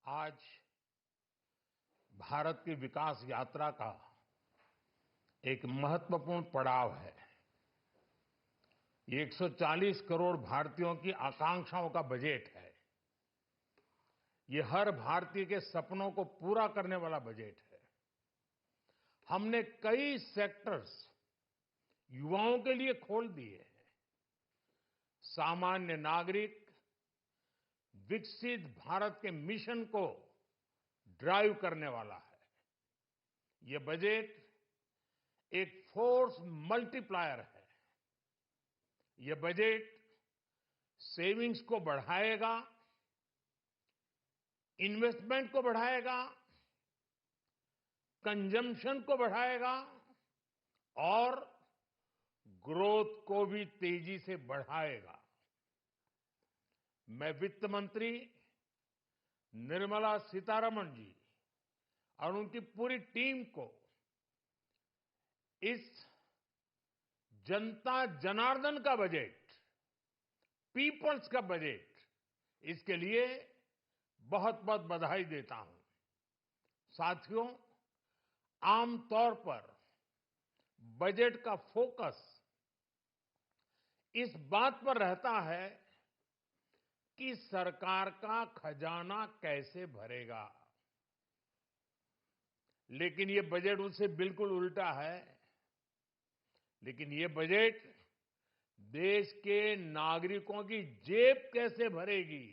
आज भारत की विकास यात्रा का एक महत्वपूर्ण पड़ाव है। ये 140 करोड़ भारतीयों की आकांक्षाओं का बजट है। ये हर भारतीय के सपनों को पूरा करने वाला बजट है। हमने कई सेक्टर्स युवाओं के लिए खोल दिए हैं। सामान्य नागरिक विकसित भारत के मिशन को ड्राइव करने वाला है। ये बजट एक फोर्स मल्टीप्लायर है। ये बजट सेविंग्स को बढ़ाएगा, इन्वेस्टमेंट को बढ़ाएगा, कंजम्पशन को बढ़ाएगा और ग्रोथ को भी तेजी से बढ़ाएगा। मैं वित्त मंत्री निर्मला सीतारमण जी और उनकी पूरी टीम को इस जनता जनार्दन का बजट, पीपल्स का बजट, इसके लिए बहुत बहुत बधाई देता हूं। साथियों, आमतौर पर बजट का फोकस इस बात पर रहता है कि सरकार का खजाना कैसे भरेगा, लेकिन ये बजट उससे बिल्कुल उल्टा है। लेकिन ये बजट देश के नागरिकों की जेब कैसे भरेगी,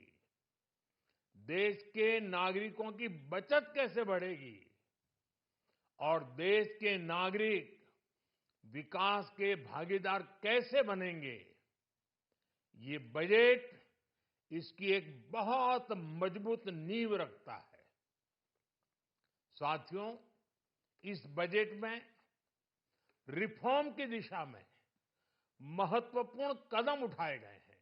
देश के नागरिकों की बचत कैसे बढ़ेगी और देश के नागरिक विकास के भागीदार कैसे बनेंगे, ये बजट इसकी एक बहुत मजबूत नींव रखता है। साथियों, इस बजट में रिफॉर्म की दिशा में महत्वपूर्ण कदम उठाए गए हैं।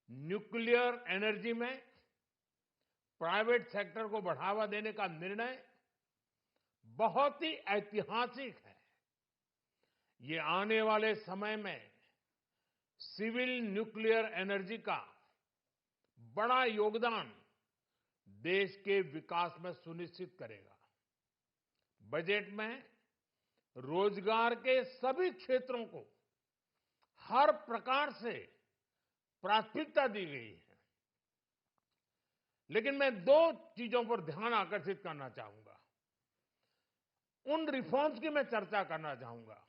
न्यूक्लियर एनर्जी में प्राइवेट सेक्टर को बढ़ावा देने का निर्णय बहुत ही ऐतिहासिक है। ये आने वाले समय में सिविल न्यूक्लियर एनर्जी का बड़ा योगदान देश के विकास में सुनिश्चित करेगा। बजट में रोजगार के सभी क्षेत्रों को हर प्रकार से प्राथमिकता दी गई है। लेकिन मैं दो चीजों पर ध्यान आकर्षित करना चाहूंगा। उन रिफॉर्म्स की मैं चर्चा करना चाहूंगा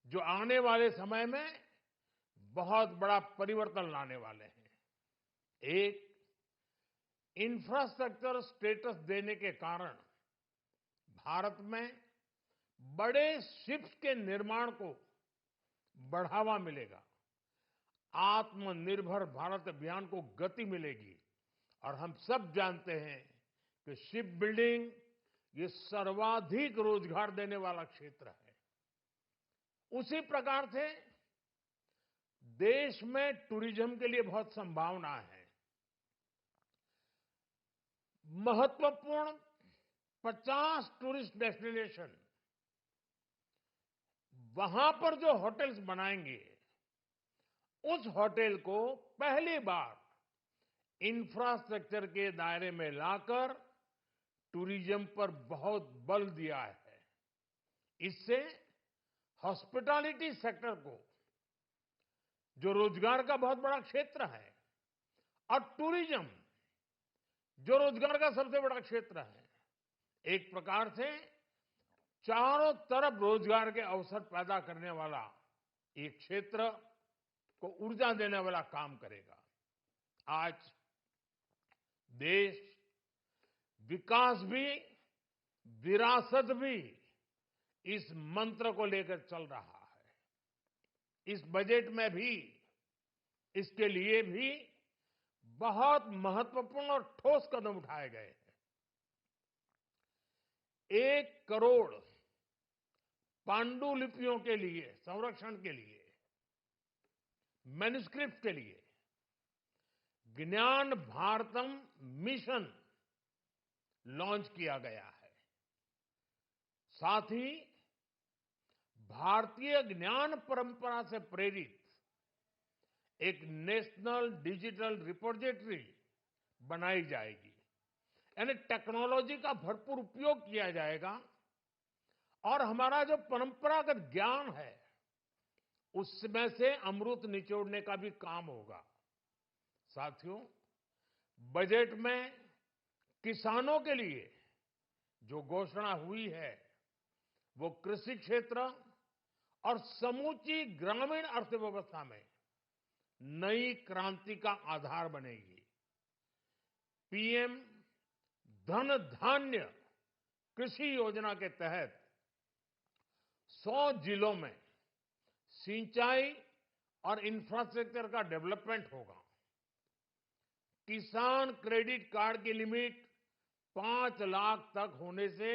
जो आने वाले समय में बहुत बड़ा परिवर्तन लाने वाले हैं। एक, इंफ्रास्ट्रक्चर स्टेटस देने के कारण भारत में बड़े शिप्स के निर्माण को बढ़ावा मिलेगा। आत्मनिर्भर भारत अभियान को गति मिलेगी और हम सब जानते हैं कि शिप बिल्डिंग ये सर्वाधिक रोजगार देने वाला क्षेत्र है। उसी प्रकार से देश में टूरिज्म के लिए बहुत संभावना है। महत्वपूर्ण 50 टूरिस्ट डेस्टिनेशन, वहां पर जो होटल्स बनाएंगे, उस होटल को पहली बार इंफ्रास्ट्रक्चर के दायरे में लाकर टूरिज्म पर बहुत बल दिया है। इससे हॉस्पिटैलिटी सेक्टर को, जो रोजगार का बहुत बड़ा क्षेत्र है, और टूरिज्म जो रोजगार का सबसे बड़ा क्षेत्र है, एक प्रकार से चारों तरफ रोजगार के अवसर पैदा करने वाला एक क्षेत्र को ऊर्जा देने वाला काम करेगा। आज देश विकास भी, विरासत भी, इस मंत्र को लेकर चल रहा है। इस बजट में भी इसके लिए भी बहुत महत्वपूर्ण और ठोस कदम उठाए गए हैं। 1 करोड़ पांडुलिपियों के लिए संरक्षण के लिए, मैन्युस्क्रिप्ट के लिए ज्ञान भारतम मिशन लॉन्च किया गया है। साथ ही भारतीय ज्ञान परंपरा से प्रेरित एक नेशनल डिजिटल रिपोजिटरी बनाई जाएगी। यानी टेक्नोलॉजी का भरपूर उपयोग किया जाएगा और हमारा जो परंपरागत ज्ञान है उसमें से अमृत निचोड़ने का भी काम होगा। साथियों, बजट में किसानों के लिए जो घोषणा हुई है वो कृषि क्षेत्र और समूची ग्रामीण अर्थव्यवस्था में नई क्रांति का आधार बनेगी। पीएम धन धान्य कृषि योजना के तहत 100 जिलों में सिंचाई और इंफ्रास्ट्रक्चर का डेवलपमेंट होगा। किसान क्रेडिट कार्ड की लिमिट 5 लाख तक होने से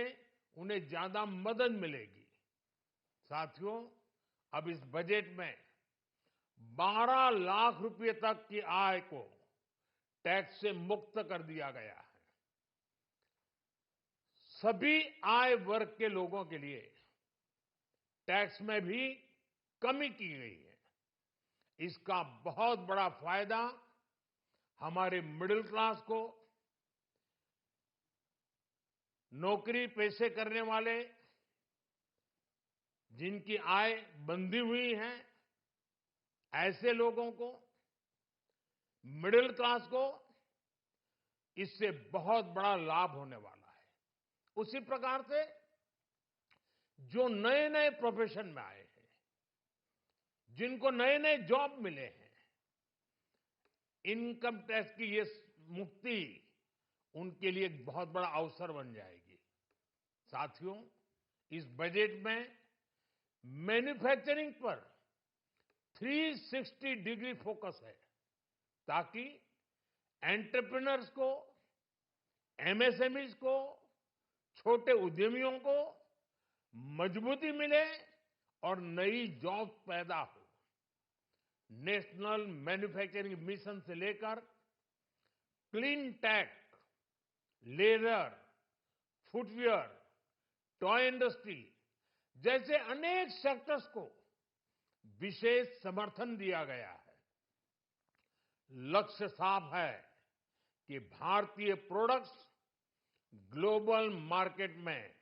उन्हें ज्यादा मदद मिलेगी। साथियों, अब इस बजट में 12 लाख रुपए तक की आय को टैक्स से मुक्त कर दिया गया है। सभी आय वर्ग के लोगों के लिए टैक्स में भी कमी की गई है। इसका बहुत बड़ा फायदा हमारे मिडिल क्लास को, नौकरी पेशे करने वाले जिनकी आय बंधी हुई है ऐसे लोगों को, मिडिल क्लास को इससे बहुत बड़ा लाभ होने वाला है। उसी प्रकार से जो नए नए प्रोफेशन में आए हैं, जिनको नए नए जॉब मिले हैं, इनकम टैक्स की ये मुक्ति उनके लिए एक बहुत बड़ा अवसर बन जाएगी। साथियों, इस बजट में मैन्युफैक्चरिंग पर 360 डिग्री फोकस है ताकि एंटरप्रेन्योर्स को, एमएसएमईज को, छोटे उद्यमियों को मजबूती मिले और नई जॉब पैदा हो। नेशनल मैन्युफैक्चरिंग मिशन से लेकर clean tech, leather, footwear, toy industry जैसे अनेक सेक्टर्स को विशेष समर्थन दिया गया है। लक्ष्य साफ है कि भारतीय प्रोडक्ट्स ग्लोबल मार्केट में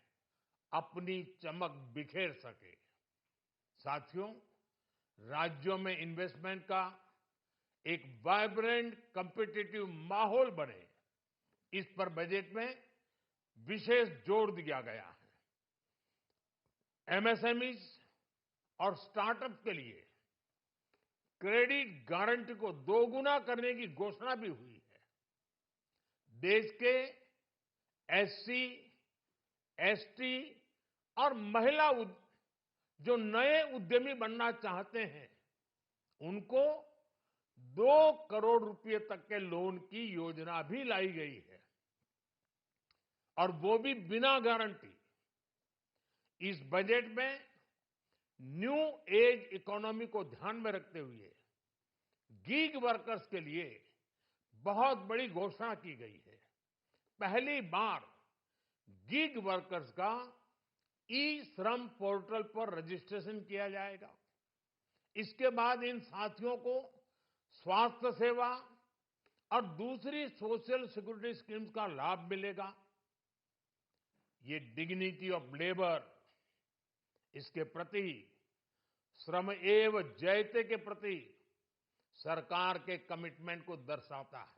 अपनी चमक बिखेर सके। साथियों, राज्यों में इन्वेस्टमेंट का एक वाइब्रेंट कॉम्पिटिटिव माहौल बने, इस पर बजट में विशेष जोर दिया गया है। एमएसएमईज और स्टार्टअप के लिए क्रेडिट गारंटी को दोगुना करने की घोषणा भी हुई है। देश के एससी, एसटी और महिला जो नए उद्यमी बनना चाहते हैं उनको 2 करोड़ रुपए तक के लोन की योजना भी लाई गई है और वो भी बिना गारंटी। इस बजट में न्यू एज इकोनॉमी को ध्यान में रखते हुए गीग वर्कर्स के लिए बहुत बड़ी घोषणा की गई है। पहली बार गीग वर्कर्स का ई श्रम पोर्टल पर रजिस्ट्रेशन किया जाएगा। इसके बाद इन साथियों को स्वास्थ्य सेवा और दूसरी सोशल सिक्योरिटी स्कीम्स का लाभ मिलेगा। ये डिग्निटी ऑफ लेबर, इसके प्रति श्रम एव जयते के प्रति सरकार के कमिटमेंट को दर्शाता है।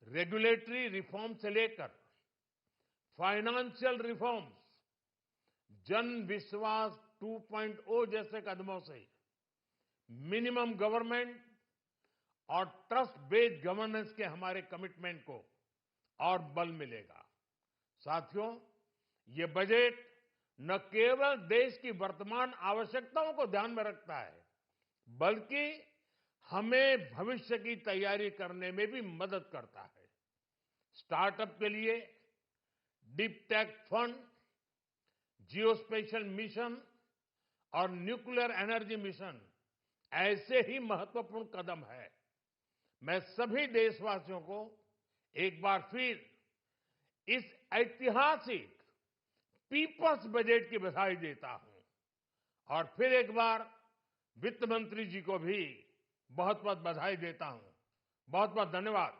रेगुलेटरी रिफॉर्म से लेकर फाइनेंशियल रिफॉर्म्स, जन विश्वास 2.0 जैसे कदमों से मिनिमम गवर्नमेंट और ट्रस्ट बेस्ड गवर्नेंस के हमारे कमिटमेंट को और बल मिलेगा। साथियों, ये बजट न केवल देश की वर्तमान आवश्यकताओं को ध्यान में रखता है बल्कि हमें भविष्य की तैयारी करने में भी मदद करता है। स्टार्टअप के लिए deep tech fund, geospatial mission और न्यूक्लियर एनर्जी मिशन ऐसे ही महत्वपूर्ण कदम है। मैं सभी देशवासियों को एक बार फिर इस ऐतिहासिक पीपल्स बजट की बधाई देता हूं और फिर एक बार वित्त मंत्री जी को भी बहुत बहुत बधाई देता हूं। बहुत बहुत धन्यवाद।